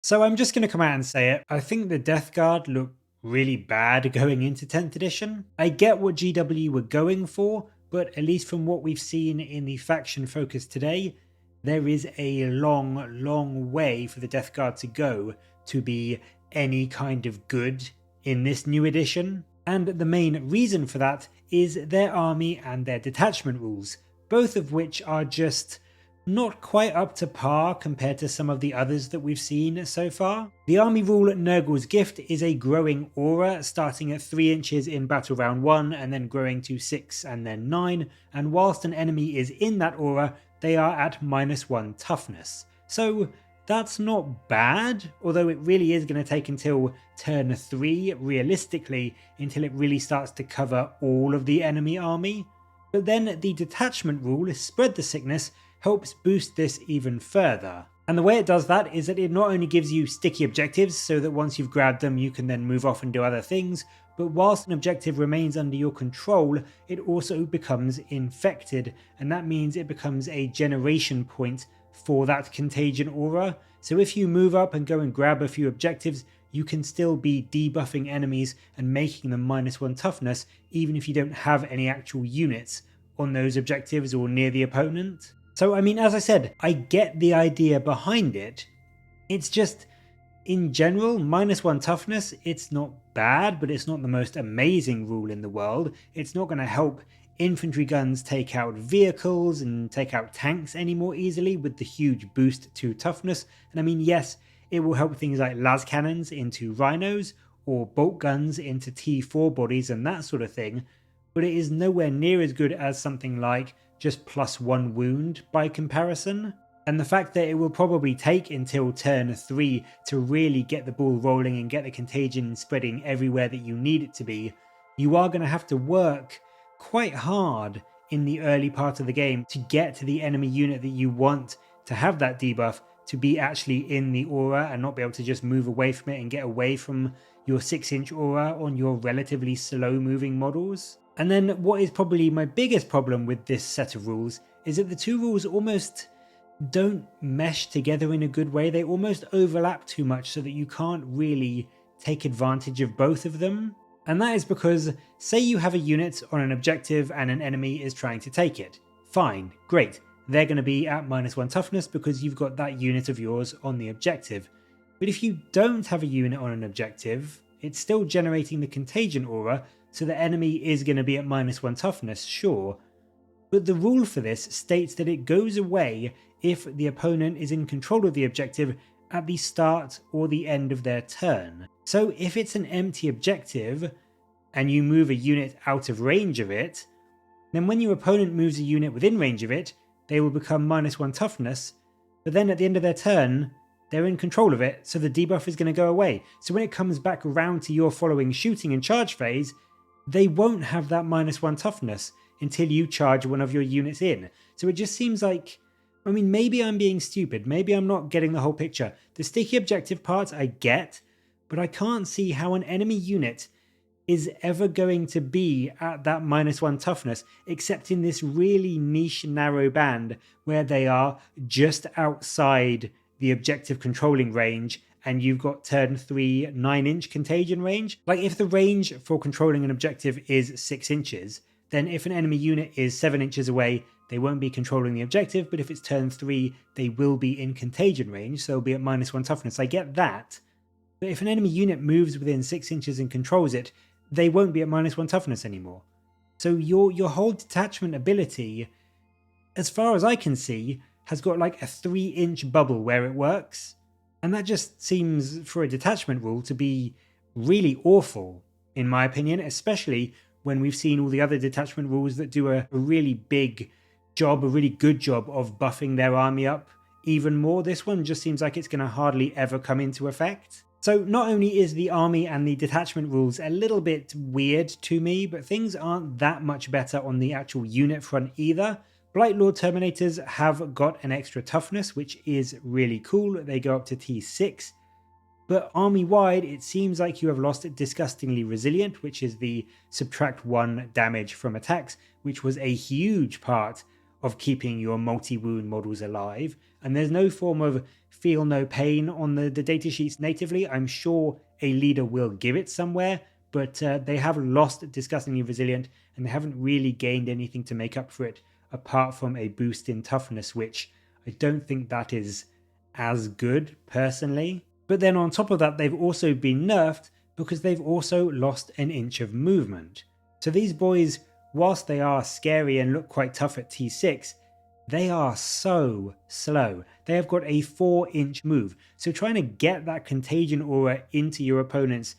So I'm just going to come out and say it. I think the Death Guard look really bad going into 10th edition. I get what GW were going for, but at least from what we've seen in the faction focus today, there is a long way for the Death Guard to go to be any kind of good in this new edition. And the main reason for that is their army and their detachment rules, both of which are just not quite up to par compared to some of the others that we've seen so far. The army rule Nurgle's Gift is a growing aura starting at 3 inches in battle round 1 and then growing to 6 and then 9, and whilst an enemy is in that aura they are at -1 toughness. So that's not bad, although it really is going to take until turn 3 realistically until it really starts to cover all of the enemy army. But then the detachment rule, Spread the Sickness, helps boost this even further. And the way it does that is that it not only gives you sticky objectives so that once you've grabbed them you can then move off and do other things, but whilst an objective remains under your control, it also becomes infected, and that means it becomes a generation point for that contagion aura. So if you move up and go and grab a few objectives, you can still be debuffing enemies and making them -1 toughness even if you don't have any actual units on those objectives or near the opponent. So I mean, as I said, I get the idea behind it. It's just, in general, -1 toughness, it's not bad, but it's not the most amazing rule in the world. It's not going to help infantry guns take out vehicles and take out tanks any more easily with the huge boost to toughness. And I mean, yes, it will help things like las cannons into rhinos or bolt guns into T4 bodies and that sort of thing, but it is nowhere near as good as something like just +1 wound by comparison. And the fact that it will probably take until turn 3 to really get the ball rolling and get the contagion spreading everywhere that you need it to be, you are going to have to work quite hard in the early part of the game to get to the enemy unit that you want to have that debuff to be actually in the aura and not be able to just move away from it and get away from your 6-inch aura on your relatively slow moving models. And then what is probably my biggest problem with this set of rules is that the two rules almost don't mesh together in a good way. They almost overlap too much so that you can't really take advantage of both of them. And that is because, say you have a unit on an objective and an enemy is trying to take it. Fine, great. They're going to be at -1 toughness because you've got that unit of yours on the objective. But if you don't have a unit on an objective, it's still generating the contagion aura, so the enemy is going to be at -1 toughness, sure. But the rule for this states that it goes away if the opponent is in control of the objective at the start or the end of their turn. So if it's an empty objective and you move a unit out of range of it, then when your opponent moves a unit within range of it, they will become -1 toughness, but then at the end of their turn, they're in control of it, so the debuff is going to go away. So when it comes back around to your following shooting and charge phase, they won't have that -1 toughness until you charge one of your units in. So it just seems like, I mean, maybe I'm being stupid, maybe I'm not getting the whole picture. The sticky objective part I get, but I can't see how an enemy unit is ever going to be at that -1 toughness, except in this really niche narrow band where they are just outside the objective controlling range and you've got turn 3 9-inch contagion range. Like if the range for controlling an objective is 6 inches, then if an enemy unit is 7 inches away, they won't be controlling the objective, but if it's turn 3, they will be in contagion range, so they'll be at -1 toughness. I get that. But if an enemy unit moves within 6 inches and controls it, they won't be at -1 toughness anymore. So your whole detachment ability, as far as I can see, has got like a 3-inch bubble where it works. And that just seems, for a detachment rule, to be really awful, in my opinion, especially when we've seen all the other detachment rules that do a really big job, a really good job of buffing their army up even more. This one just seems like it's going to hardly ever come into effect. So not only is the army and the detachment rules a little bit weird to me, but things aren't that much better on the actual unit front either. Blightlord Terminators have got an extra toughness, which is really cool. They go up to T6. But army-wide, it seems like you have lost Disgustingly Resilient, which is the subtract 1 damage from attacks, which was a huge part of keeping your multi-wound models alive. And there's no form of feel no pain on the datasheets natively. I'm sure a leader will give it somewhere, but they have lost Disgustingly Resilient, and they haven't really gained anything to make up for it apart from a boost in toughness, which I don't think that is as good personally. But then on top of that, they've also been nerfed because they've also lost an inch of movement. So these boys, whilst they are scary and look quite tough at T6, they are so slow. They have got a 4-inch move. So trying to get that contagion aura into your opponent's,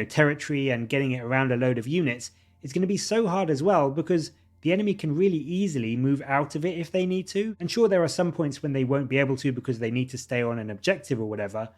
territory and getting it around a load of units is going to be so hard as well, because the enemy can really easily move out of it if they need to. And sure, there are some points when they won't be able to because they need to stay on an objective or whatever.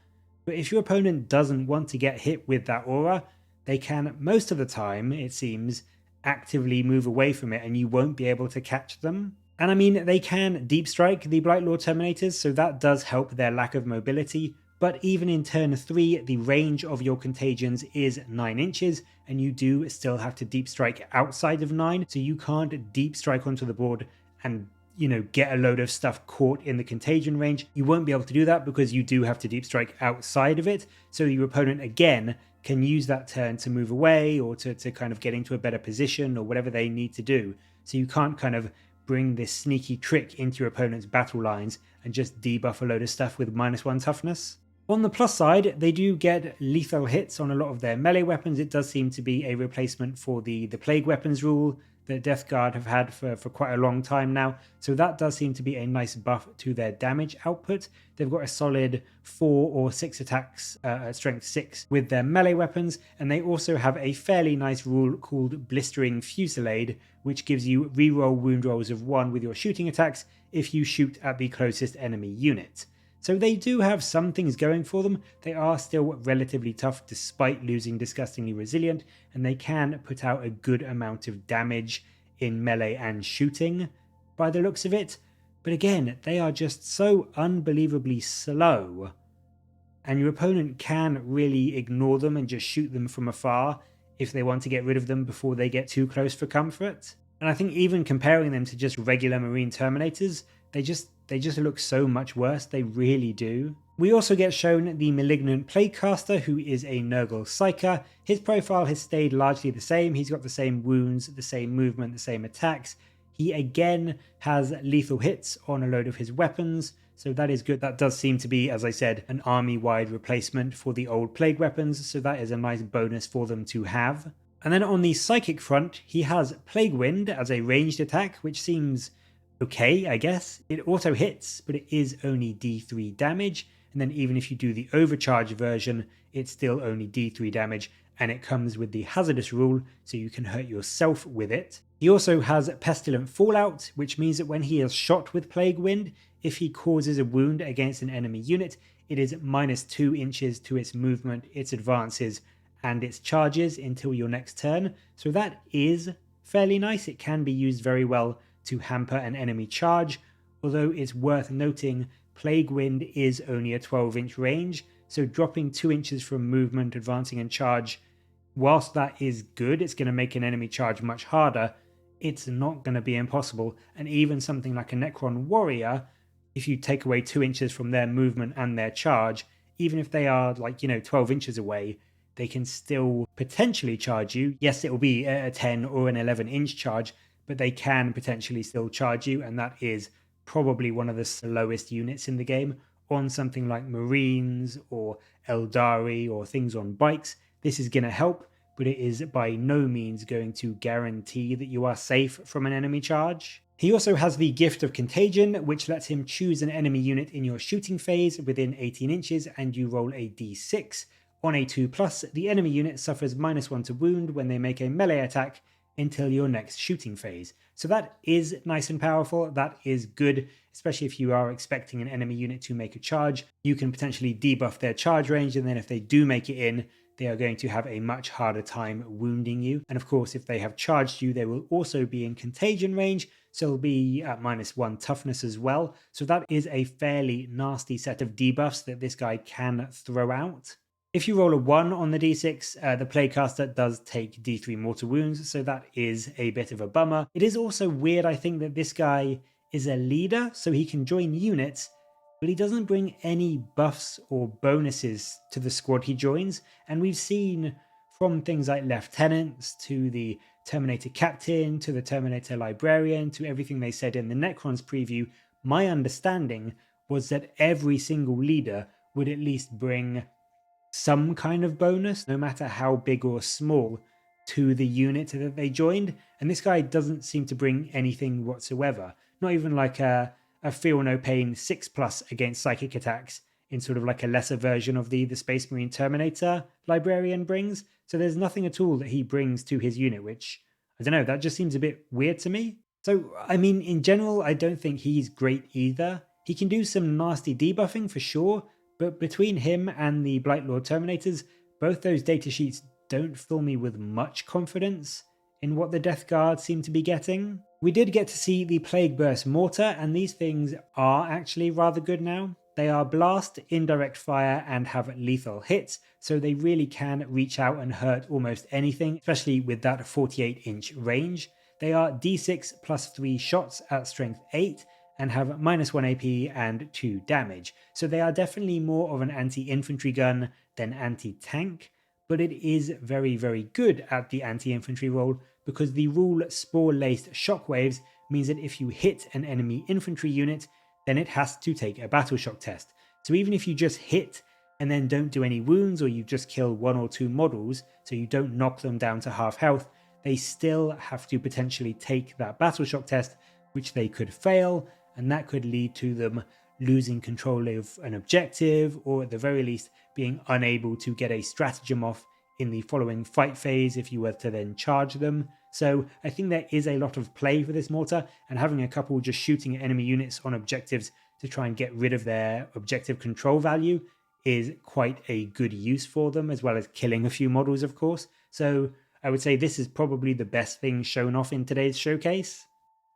But if your opponent doesn't want to get hit with that aura, they can, most of the time, it seems, actively move away from it and you won't be able to catch them. And I mean, they can deep strike the Blightlord Terminators, so that does help their lack of mobility. But even in turn 3, the range of your contagions is 9 inches, and you do still have to deep strike outside of 9, so you can't deep strike onto the board and get a load of stuff caught in the contagion range. You won't be able to do that because you do have to deep strike outside of it, so your opponent again can use that turn to move away or to kind of get into a better position or whatever they need to do. So you can't kind of bring this sneaky trick into your opponent's battle lines and just debuff a load of stuff with -1 toughness. On the plus side, they do get lethal hits on a lot of their melee weapons. It does seem to be a replacement for the plague weapons rule that Death Guard have had for quite a long time now. So that does seem to be a nice buff to their damage output. They've got a solid 4 or 6 attacks at strength 6 with their melee weapons, and they also have a fairly nice rule called Blistering Fusillade, which gives you reroll wound rolls of 1 with your shooting attacks if you shoot at the closest enemy unit. So they do have some things going for them. They are still relatively tough despite losing Disgustingly Resilient, and they can put out a good amount of damage in melee and shooting by the looks of it. But again, they are just so unbelievably slow, and your opponent can really ignore them and just shoot them from afar if they want to get rid of them before they get too close for comfort. And I think even comparing them to just regular Marine Terminators, they just look so much worse. They really do. We also get shown the Malignant Plaguecaster, who is a Nurgle Psyker. His profile has stayed largely the same. He's got the same wounds, the same movement, the same attacks. He again has lethal hits on a load of his weapons, so that is good. That does seem to be, as I said, an army-wide replacement for the old Plague weapons, so that is a nice bonus for them to have. And then on the Psychic front, he has Plague Wind as a ranged attack, which seems okay, I guess. It auto hits, but it is only D3 damage, and then even if you do the overcharge version, it's still only D3 damage, and it comes with the hazardous rule, so you can hurt yourself with it. He also has Pestilent Fallout, which means that when he is shot with Plague Wind, if he causes a wound against an enemy unit, it is -2 inches to its movement, its advances, and its charges until your next turn. So that is fairly nice. It can be used very well to hamper an enemy charge, although it's worth noting Plague Wind is only a 12-inch range, so dropping 2 inches from movement, advancing and charge, whilst that is good, it's going to make an enemy charge much harder, it's not going to be impossible. And even something like a Necron Warrior, if you take away 2 inches from their movement and their charge, even if they are 12 inches away, they can still potentially charge you. Yes, it will be a 10 or an 11-inch charge, but they can potentially still charge you, and that is probably one of the slowest units in the game. On something like Marines or Eldari or things on bikes, this is going to help, but it is by no means going to guarantee that you are safe from an enemy charge. He also has the Gift of Contagion, which lets him choose an enemy unit in your shooting phase within 18 inches, and you roll a d6. On a 2+, the enemy unit suffers -1 to wound when they make a melee attack until your next shooting phase. So that is nice and powerful. That is good, especially if you are expecting an enemy unit to make a charge. You can potentially debuff their charge range, and then if they do make it in, they are going to have a much harder time wounding you. And of course, if they have charged you, they will also be in contagion range, so they'll be at -1 toughness as well. So that is a fairly nasty set of debuffs that this guy can throw out. If you roll a 1 on the d6, the Plaguecaster does take d3 mortal wounds, so that is a bit of a bummer. It is also weird, I think, that this guy is a leader, so he can join units, but he doesn't bring any buffs or bonuses to the squad he joins. And we've seen from things like lieutenants to the Terminator Captain to the Terminator Librarian to everything they said in the Necrons preview, my understanding was that every single leader would at least bring some kind of bonus, no matter how big or small, to the unit that they joined. And this guy doesn't seem to bring anything whatsoever. Not even like a feel no pain 6+ against psychic attacks in sort of like a lesser version of the Space Marine Terminator Librarian brings. So there's nothing at all that he brings to his unit, which, I don't know, that just seems a bit weird to me. So, I mean, in general, I don't think he's great either. He can do some nasty debuffing for sure, but between him and the Blightlord Terminators, both those datasheets don't fill me with much confidence in what the Death Guard seem to be getting. We did get to see the Plague Burst Mortar, and these things are actually rather good now. They are blast, indirect fire, and have lethal hits, so they really can reach out and hurt almost anything, especially with that 48-inch range. They are d6 plus 3 shots at strength 8, and have -1 AP and 2 damage. So they are definitely more of an anti-infantry gun than anti-tank, but it is very, very good at the anti-infantry role because the rule spore-laced shockwaves means that if you hit an enemy infantry unit, then it has to take a battle shock test. So even if you just hit and then don't do any wounds, or you just kill 1 or 2 models, so you don't knock them down to half health, they still have to potentially take that battle shock test, which they could fail, and that could lead to them losing control of an objective, or at the very least being unable to get a stratagem off in the following fight phase if you were to then charge them. So I think there is a lot of play for this mortar, and having a couple just shooting at enemy units on objectives to try and get rid of their objective control value is quite a good use for them, as well as killing a few models, of course. So I would say this is probably the best thing shown off in today's showcase.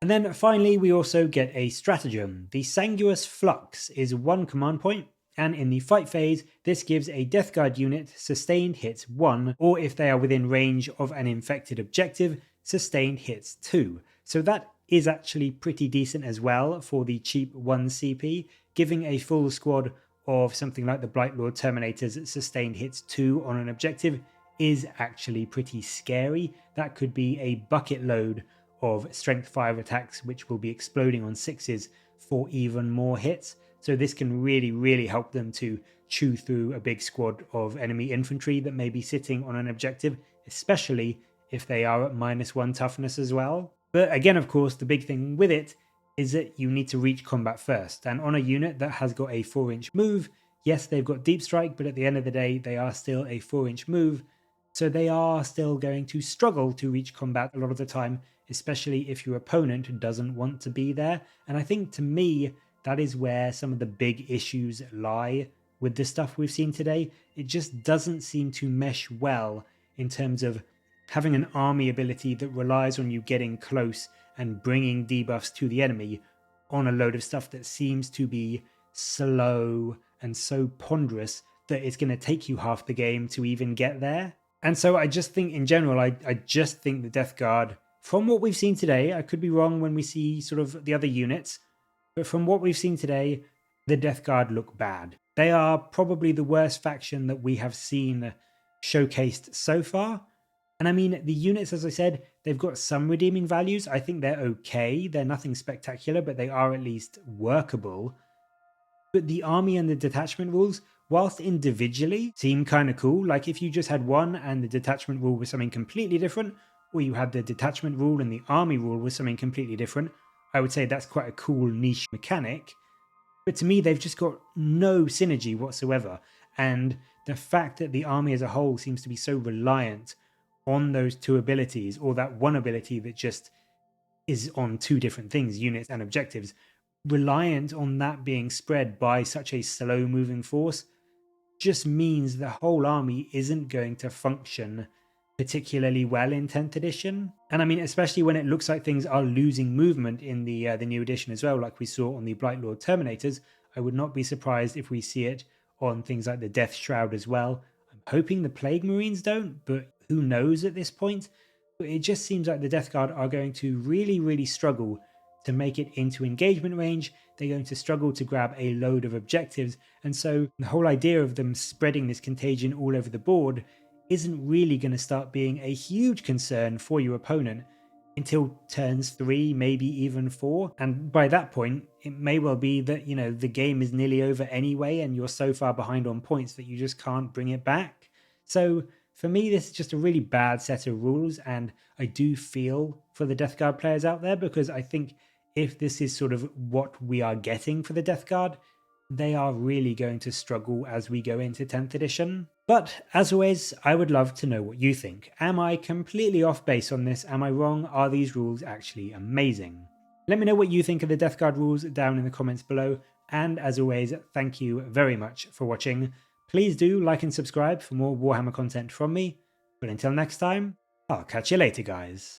And then finally, we also get a stratagem. The Sanguous Flux is 1 command point, and in the fight phase, this gives a Death Guard unit sustained hits 1, or if they are within range of an infected objective, sustained hits 2. So that is actually pretty decent as well for the cheap 1 CP, giving a full squad of something like the Blightlord Terminators sustained hits 2 on an objective is actually pretty scary. That could be a bucket load of strength 5 attacks, which will be exploding on 6s for even more hits. So this can really, really help them to chew through a big squad of enemy infantry that may be sitting on an objective, especially if they are at -1 toughness as well. But again, of course, the big thing with it is that you need to reach combat first. And on a unit that has got a 4-inch move, yes, they've got deep strike, but at the end of the day, they are still a 4-inch move. So they are still going to struggle to reach combat a lot of the time, especially if your opponent doesn't want to be there. And I think, to me, that is where some of the big issues lie with the stuff we've seen today. It just doesn't seem to mesh well in terms of having an army ability that relies on you getting close and bringing debuffs to the enemy on a load of stuff that seems to be slow and so ponderous that it's going to take you half the game to even get there. And so I just think in general, I just think the Death Guard, from what we've seen today, I could be wrong when we see sort of the other units, but from what we've seen today, the Death Guard look bad. They are probably the worst faction that we have seen showcased so far. And I mean, the units, as I said, they've got some redeeming values. I think they're okay. They're nothing spectacular, but they are at least workable. But the army and the detachment rules, whilst individually seem kind of cool, like if you just had one and the detachment rule was something completely different, or you had the detachment rule and the army rule was something completely different, I would say that's quite a cool niche mechanic. But to me, they've just got no synergy whatsoever. And the fact that the army as a whole seems to be so reliant on those two abilities, or that one ability that just is on two different things, units and objectives, reliant on that being spread by such a slow moving force, just means the whole army isn't going to function particularly well in 10th edition. And I mean, especially when it looks like things are losing movement in the new edition as well, like we saw on the Blightlord Terminators. I would not be surprised if we see it on things like the Death Shroud as well. I'm hoping the Plague Marines don't, but who knows at this point. But it just seems like the Death Guard are going to really, really struggle to make it into engagement range, they're going to struggle to grab a load of objectives. And so the whole idea of them spreading this contagion all over the board isn't really going to start being a huge concern for your opponent until turns 3, maybe even 4. And by that point, it may well be that, the game is nearly over anyway, and you're so far behind on points that you just can't bring it back. So for me, this is just a really bad set of rules, and I do feel for the Death Guard players out there, because I think if this is sort of what we are getting for the Death Guard, they are really going to struggle as we go into 10th edition. But as always, I would love to know what you think. Am I completely off base on this? Am I wrong? Are these rules actually amazing? Let me know what you think of the Death Guard rules down in the comments below. And as always, thank you very much for watching. Please do like and subscribe for more Warhammer content from me. But until next time, I'll catch you later, guys.